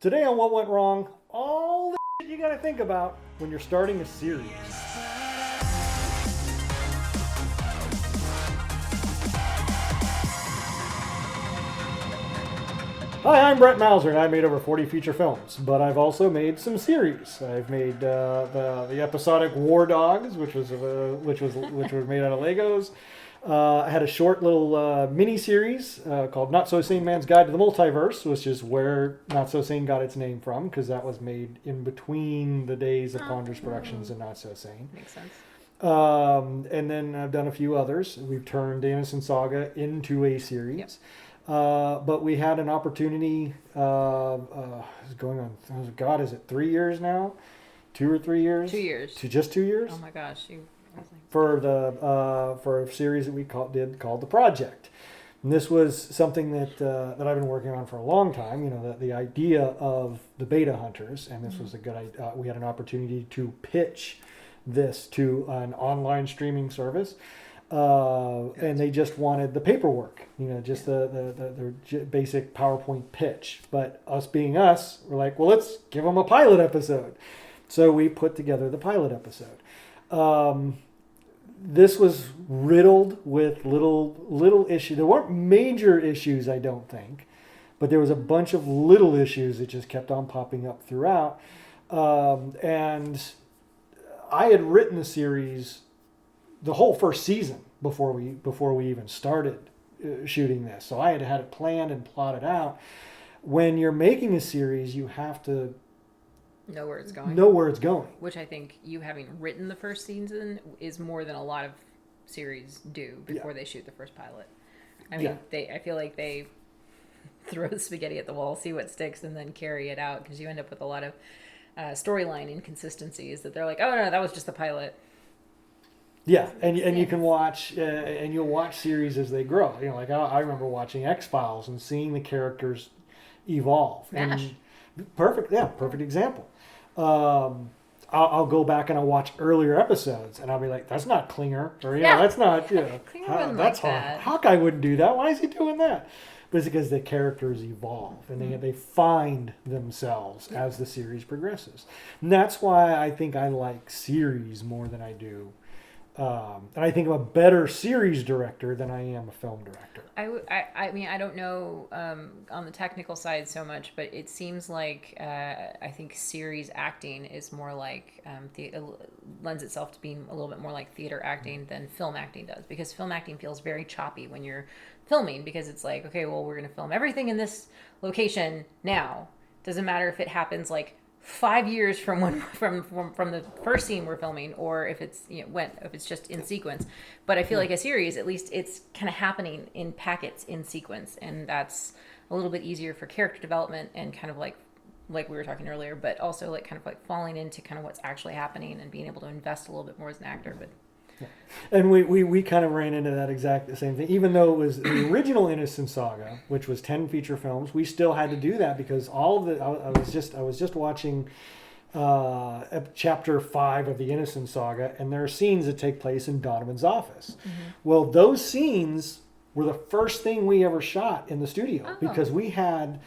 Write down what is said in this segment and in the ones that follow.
Today on What Went Wrong, all the shit you gotta think about when you're starting a series. Hi, I'm Brett Mauser, and I made over 40 feature films, but I've also made some series. I've made the episodic War Dogs, which was made out of Legos. I had a short little mini series called Not So Sane Man's Guide to the Multiverse, which is where Not So Sane got its name from, because that was made in between the days of Ponderous Productions and Not So Sane. Makes sense. And then I've done a few others. We've turned the Innocent Saga into a series. Yep. But we had an opportunity going on, God, is it 3 years now? 2 or 3 years? 2 years. Just 2 years? Oh my gosh. For a series that we called The Project. And this was something that I've been working on for a long time. You know, the idea of the beta hunters, and this was a good idea. We had an opportunity to pitch this to an online streaming service. And they just wanted the paperwork, you know, just the basic PowerPoint pitch. But us being us, we're like, well, let's give them a pilot episode. So we put together the pilot episode. This was riddled with little issues. There weren't major issues, I don't think, but there was a bunch of little issues that just kept on popping up throughout. And I had written the series the whole first season before we even started shooting this. So I had it planned and plotted out. When you're making a series, you have to know where it's going. Which I think you having written the first season is more than a lot of series do before they shoot the first pilot. I mean, I feel like they throw the spaghetti at the wall, see what sticks, and then carry it out, because you end up with a lot of storyline inconsistencies that they're like, oh no, that was just the pilot. Yeah, and you can watch, and you'll watch series as they grow. You know, like I remember watching X-Files and seeing the characters evolve. MASH. And perfect example. I'll go back and I'll watch earlier episodes, and I'll be like, that's not Klinger, or that's not, Klinger that's like that. Hawkeye wouldn't do that. Why is he doing that? But it's because the characters evolve and they find themselves as the series progresses. And that's why I think I like series more than I do. And I think I'm a better series director than I am a film director. I mean, I don't know on the technical side so much, but it seems like I think series acting is more like lends itself to being a little bit more like theater acting than film acting does, because film acting feels very choppy when you're filming, because it's like, okay, well, we're going to film everything in this location now. Doesn't matter if it happens like 5 years from the first scene we're filming, or if it's if it's just in sequence. But I feel like a series, at least it's kind of happening in packets in sequence, and that's a little bit easier for character development and kind of like we were talking earlier, but also like kind of like falling into kind of what's actually happening and being able to invest a little bit more as an actor. But and we kind of ran into that exact same thing. Even though it was the original Innocent Saga, which was 10 feature films, we still had to do that because all of the I was just watching chapter 5 of the Innocent Saga, and there are scenes that take place in Donovan's office. Mm-hmm. Well, those scenes were the first thing we ever shot in the studio, because we had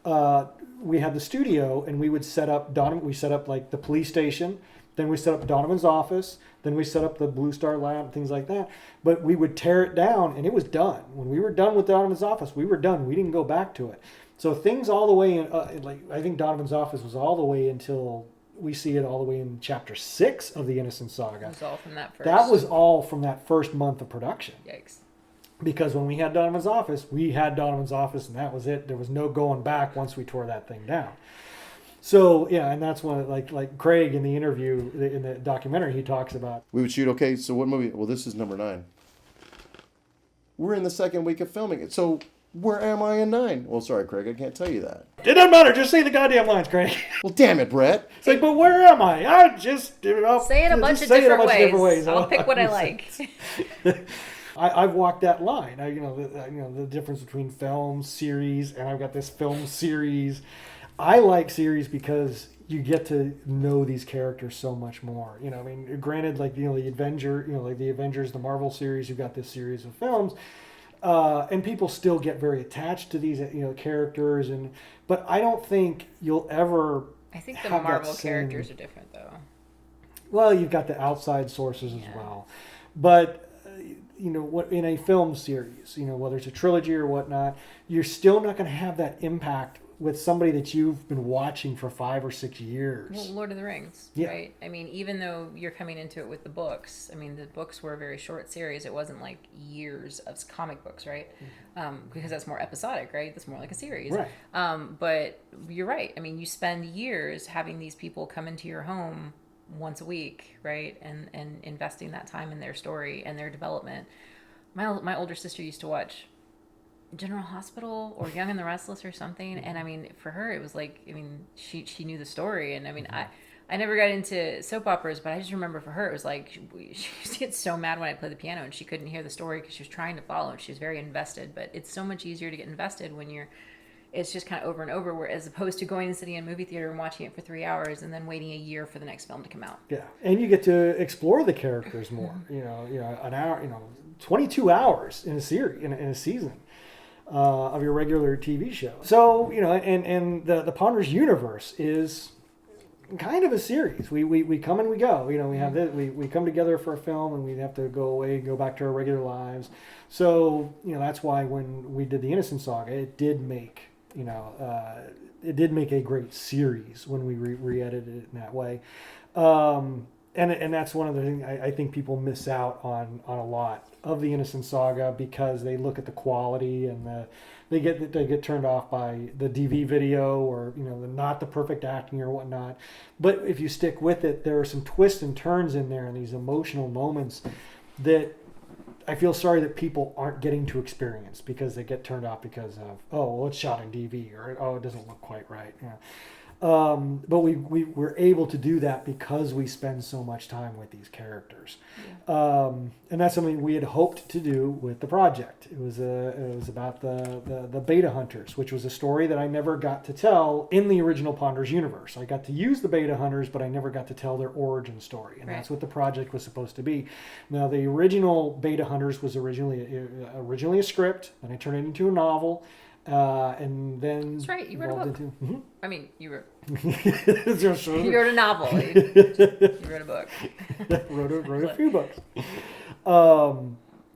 the studio, and we would set up we set up like the police station. Then we set up Donovan's office. Then we set up the Blue Star Lab, things like that. But we would tear it down, and it was done. When we were done with Donovan's office, we were done. We didn't go back to it. So things all the way in, I think Donovan's office was all the way until we see it all the way in chapter 6 of the Innocent Saga. it was all from that first. That was all from that first month of production. Yikes. Because when we had Donovan's office, and that was it. There was no going back once we tore that thing down. So and that's when like Craig in the interview in the documentary, he talks about, we would shoot. Okay, so what movie? Well, this is number 9. We're in the second week of filming it. So where am I in 9? Well, sorry, Craig, I can't tell you that. It doesn't matter. Just say the goddamn lines, Craig. Well, damn it, Brett. It's like, but where am I? I just say it a bunch of different ways. I'll pick what I like. I've walked that line. The difference between film, series, and I've got this film series. I like series because you get to know these characters so much more. I mean, granted, like the Avengers, the Marvel series, you've got this series of films. and people still get very attached to these characters, but I don't think you'll ever. I think the have that Marvel same- characters are different though. Well, you've got the outside sources as well, but what in a film series, whether it's a trilogy or whatnot, you're still not going to have that impact with somebody that you've been watching for 5 or 6 years. Well, Lord of the Rings, Yeah. right? I mean, even though you're coming into it with the books, I mean, the books were a very short series. It wasn't like years of comic books, right? Because that's more episodic, right? That's more like a series. Right. But you're right. I mean, you spend years having these people come into your home once a week, right? And investing that time in their story and their development. My older sister used to watch General Hospital or Young and the Restless or something, and I mean, for her it was like, I mean, she knew the story, and I mean, I never got into soap operas, but I just remember for her it was like she used to get so mad when I played the piano and she couldn't hear the story because she was trying to follow and she was very invested. But it's so much easier to get invested when it's just kind of over and over, where as opposed to going and sitting in a movie theater and watching it for 3 hours and then waiting a year for the next film to come out. Yeah, and you get to explore the characters more. An hour, 22 hours in a series, in a season. Of your regular TV show. So, and the Ponders universe is kind of a series. We come and we go. We have this, we come together for a film and we have to go away, go back to our regular lives. So, that's why when we did the Innocent Saga, it did make, a great series when we re-edited it in that way. And that's one of the things I think people miss out on a lot of the Innocent Saga, because they look at the quality and they get turned off by the DV video or not the perfect acting or whatnot. But if you stick with it, there are some twists and turns in there and these emotional moments that I feel sorry that people aren't getting to experience because they get turned off because of it's shot in DV, or it doesn't look quite right. Yeah. But we were able to do that because we spend so much time with these characters. Yeah. And that's something we had hoped to do with the project. It was about the Beta Hunters, which was a story that I never got to tell in the original Ponders universe. I got to use the Beta Hunters, but I never got to tell their origin story. And that's what the project was supposed to be. Now, the original Beta Hunters was originally a script, then I turned it into a novel. And then that's right. You wrote a book. Mm-hmm. I mean, you wrote. You You wrote a novel. You wrote a book. wrote a few books.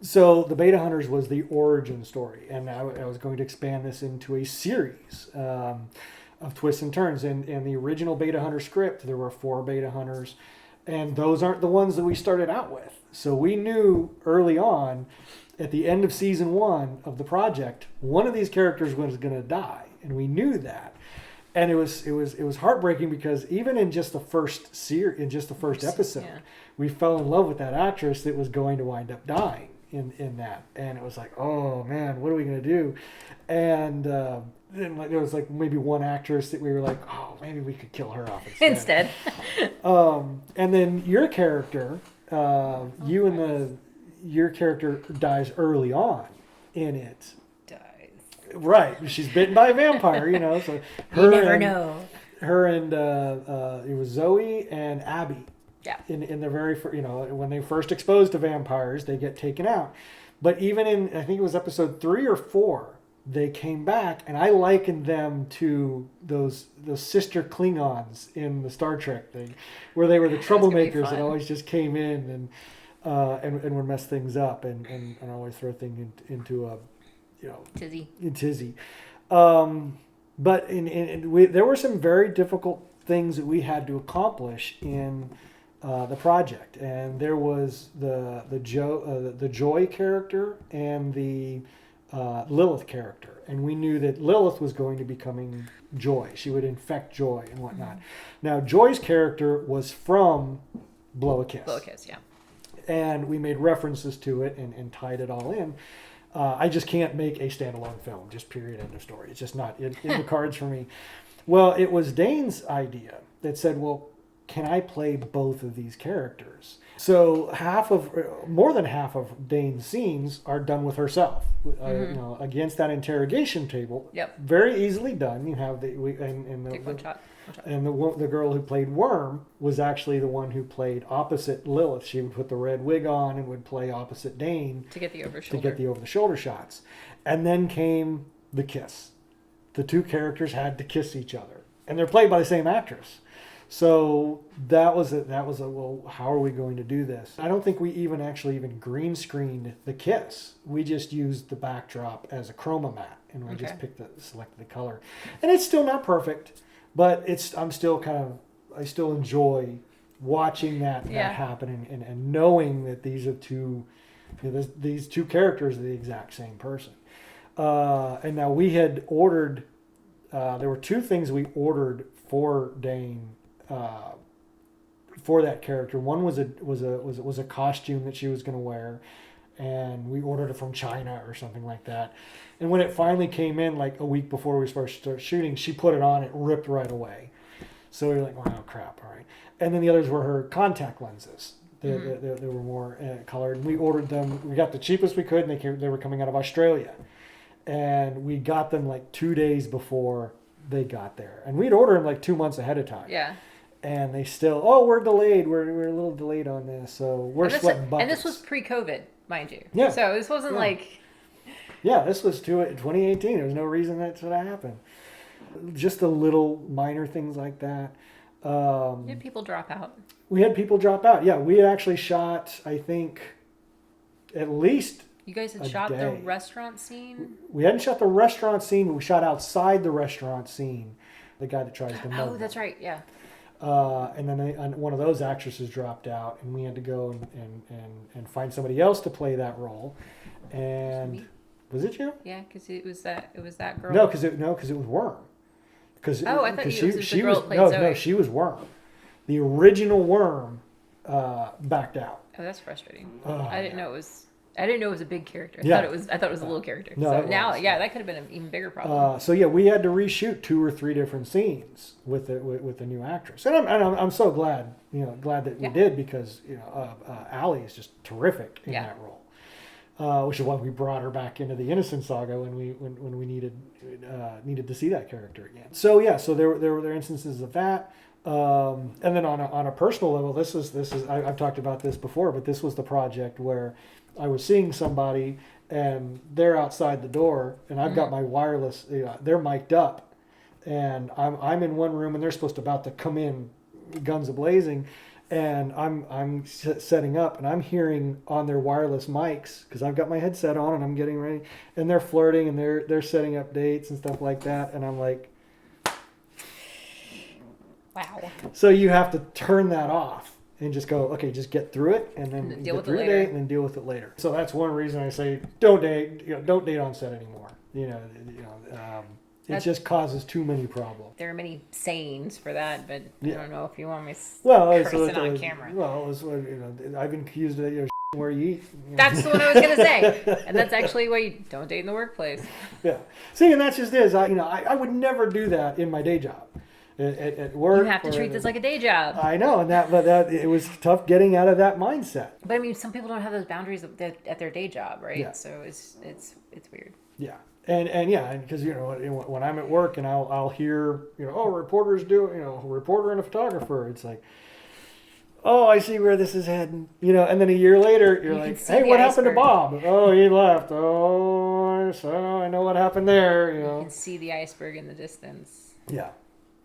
So the Beta Hunters was the origin story, and I was going to expand this into a series of twists and turns. And the original Beta Hunter script, there were 4 Beta Hunters, and those aren't the ones that we started out with. So we knew early on, at the end of season 1 of the project, one of these characters was going to die, and we knew that. And it was heartbreaking because even in just the first episode, we fell in love with that actress that was going to wind up dying in that, and it was like, oh man, what are we going to do? And then there was like maybe one actress that we were like, oh, maybe we could kill her off instead. And then your character, your character dies early on in it. Right, she's bitten by a vampire, So You never know. Her and it was Zoe and Abby. Yeah. In the very first, when they first exposed to vampires, they get taken out. But even in, I think it was episode 3 or 4, they came back, and I likened them to those sister Klingons in the Star Trek thing, where they were the troublemakers that always just came in and would mess things up and always throw things into a tizzy. But there were some very difficult things that we had to accomplish in the project, and there was the Joy character and the Lilith character, and we knew that Lilith was going to be becoming Joy. She would infect Joy and whatnot. Mm-hmm. Now, Joy's character was from Blow a Kiss. Blow a Kiss, yeah. And we made references to it and tied it all in. I just can't make a standalone film, just period, end of story. It's just not in the cards for me. Well, it was Dane's idea that said, well, can I play both of these characters? So more than half of Dane's scenes are done with herself, against that interrogation table. Yep. Very easily done. You have Take one shot. and the girl who played Worm was actually the one who played opposite Lilith. She would put the red wig on and would play opposite Dane To get the over to shoulder. get the over the shoulder shots. And then came the kiss. The two characters had to kiss each other, and they're played by the same actress. So that was well, how are we going to do this? I don't think we even green screened the kiss. We just used the backdrop as a chroma mat, and we just selected the color. And it's still not perfect, but I still enjoy watching that happen and knowing that these are these two characters are the exact same person. And now we had ordered. There were two things we ordered for Dane. For that character, one was a costume that she was going to wear, and we ordered it from China or something like that. And when it finally came in, like a week before we started shooting, she put it on. It ripped right away. So we were like, "Wow, crap! All right." And then the others were her contact lenses. They were more colored. And we ordered them. We got the cheapest we could, and they were coming out of Australia, and we got them like 2 days before they got there. And we'd order them like 2 months ahead of time. Yeah. And they still, we're delayed. We're a little delayed on this, so we're sweating buckets. And this was pre-COVID, mind you. Yeah. So this wasn't like. Yeah, this was 2018. There was no reason that should happen. Just the little minor things like that. Did people drop out? We had people drop out. Yeah, we had actually shot, I think, at least. You guys had shot the restaurant scene? We hadn't shot the restaurant scene, but we shot outside the restaurant scene. The guy that tries to mug. Oh, that's right. Yeah. And then one of those actresses dropped out, and we had to go and find somebody else to play that role. And was it you? Yeah, because it was that girl. No, because it was Worm. I thought it was the girl that played Zoe. No, she was Worm. The original Worm backed out. Oh, that's frustrating. Oh, I didn't know it was a big character. Yeah. I thought it was a little character. No, so it now, was. that could have been an even bigger problem. So yeah, we had to reshoot 2 or 3 different scenes with the new actress, and I'm so glad that we did, because Allie is just terrific in that role, which is why we brought her back into the Innocent Saga when we needed to see that character again. So yeah, so there were instances of that. And then on a personal level, this is I've talked about this before, but this was the project where I was seeing somebody and they're outside the door, and I've got my wireless. They're mic'd up, and I'm in one room, and they're about to come in, guns a blazing, and I'm setting up, and I'm hearing on their wireless mics, because I've got my headset on and I'm getting ready, and they're flirting and they're setting up dates and stuff like that, and I'm like, wow. So you have to turn that off and just go, okay, just get through it, and then deal get with through it the later. date, and then deal with it later. So that's one reason I say don't date on set anymore. It just causes too many problems. There are many sayings for that, but I don't know if you want me Cursing on camera. Well, I've been accused of where you eat. That's what I was gonna say, and that's actually why you don't date in the workplace. Yeah. See, and that's just it. I would never do that in my day job. At work. You have to treat this like a day job. I know, but it was tough getting out of that mindset. But I mean, some people don't have those boundaries at their day job, right? Yeah. So it's weird. Yeah, and because when I'm at work and I'll hear reporters reporter and a photographer, it's like, oh, I see where this is heading, and then a year later you're like, hey, what happened to Bob? Oh, he left. Oh, so I know what happened there. You can see the iceberg in the distance. Yeah.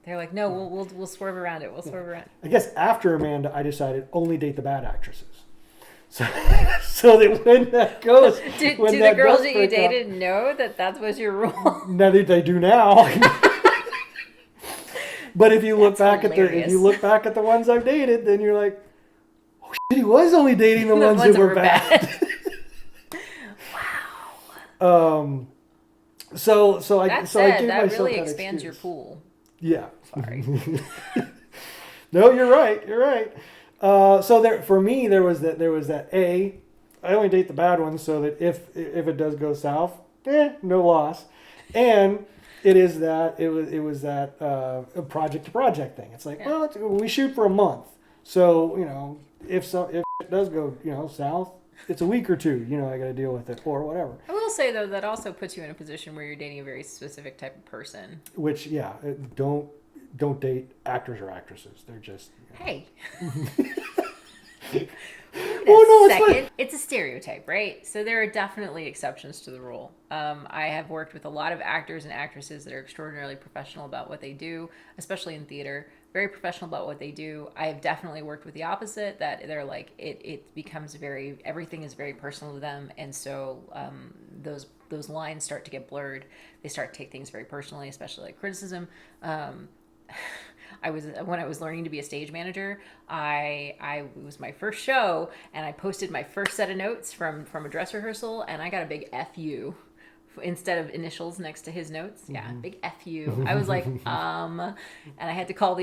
They're like, no, we'll swerve around it. We'll swerve around. I guess after Amanda, I decided only date the bad actresses. So that when that goes, do the girls that you dated know that that's was your rule? No, they do now. But if you look back at the ones I've dated, then you're like, oh shit, he was only dating the ones that were bad. Wow. So I that gave myself really that expands your excuse. pool. Yeah. Sorry. No, you're right. So for me there was that I only date the bad ones, so that if it does go south, no loss. And It is that it was that project to project thing. It's like, Yeah. well, we shoot for a month, so if it does go south, it's a week or two. I got to deal with it or whatever. I will say though that also puts you in a position where you're dating a very specific type of person. Which don't date actors or actresses. They're just Hey. Oh, no, it's fine. It's a stereotype, right? So there are definitely exceptions to the rule. I have worked with a lot of actors and actresses that are extraordinarily professional about what they do, especially in theater. Very professional about what they do. I have definitely worked with the opposite, that they're like it becomes everything is very personal to them, and so those lines start to get blurred. They start to take things very personally, especially like criticism. When I was learning to be a stage manager, it was my first show, and I posted my first set of notes from a dress rehearsal, and I got a big FU instead of initials next to his notes. Yeah, big FU. I was like, and I had to call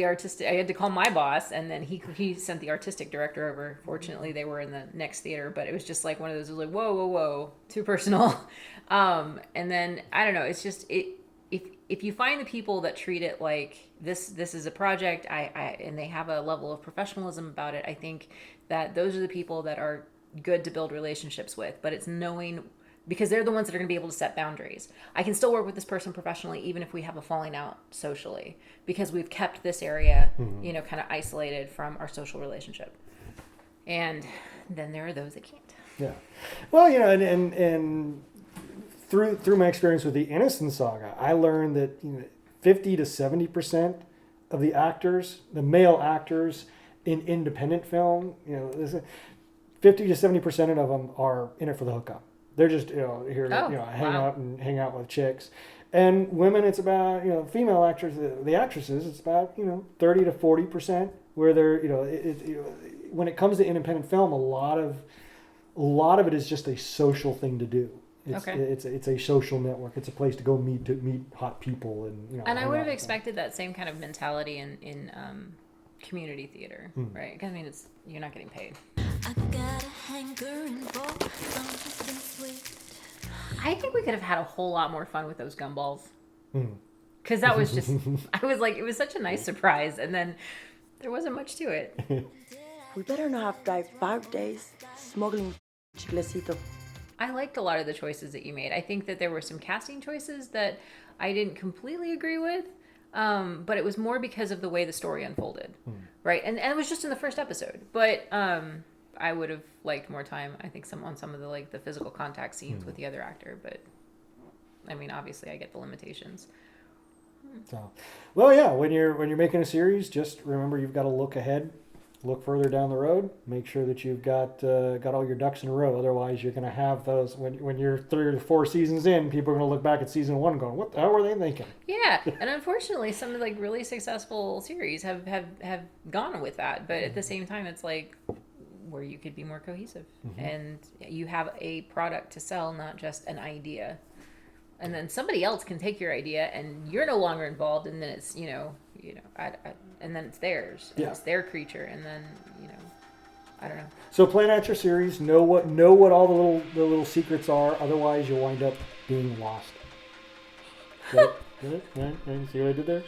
my boss, and then he sent the artistic director over. Fortunately, they were in the next theater, but it was just like one of those, it was like, whoa, too personal. And then I don't know, it's just if you find the people that treat it like this is a project, and they have a level of professionalism about it, I think that those are the people that are good to build relationships with. But it's knowing, because they're the ones that are going to be able to set boundaries. I can still work with this person professionally, even if we have a falling out socially, because we've kept this area, kind of isolated from our social relationship. And then there are those that can't. Yeah. Well, and through my experience with the Innocent Saga, I learned that 50 to 70% of the actors, the male actors in independent film, 50 to 70% of them are in it for the hookup. They're just here to hang out with chicks. And women, it's about female actors, the actresses, it's about 30 to 40% where they're when it comes to independent film, a lot of it is just a social thing to do. It's a social network. It's a place to go meet hot people and And I would have expected that same kind of mentality in community theater, right? Because you're not getting paid. I got a hankering for something sweet. I think we could have had a whole lot more fun with those gumballs. Because that was just, I was like, it was such a nice surprise, and then there wasn't much to it. We better not have to drive 5 days smuggling chiclecito. I liked a lot of the choices that you made. I think that there were some casting choices that I didn't completely agree with, but it was more because of the way the story unfolded, right? And it was just in the first episode. But I would have liked more time, I think, on some of the physical contact scenes with the other actor. But I mean, obviously, I get the limitations. So, well, yeah, when you're making a series, just remember you've got to look ahead. Look further down the road. Make sure that you've got all your ducks in a row. Otherwise, you're going to have those when you're 3 or 4 seasons in. People are going to look back at season 1, going, "What the hell were they thinking?" Yeah, and unfortunately, some of really successful series have gone with that. But at the same time, it's like where you could be more cohesive, and you have a product to sell, not just an idea. And then somebody else can take your idea, and you're no longer involved, and then it's and then it's theirs, and it's their creature, and then I don't know. So plan out your series. Know what all the little secrets are. Otherwise, you'll wind up being lost. Good. Right? See what I did there?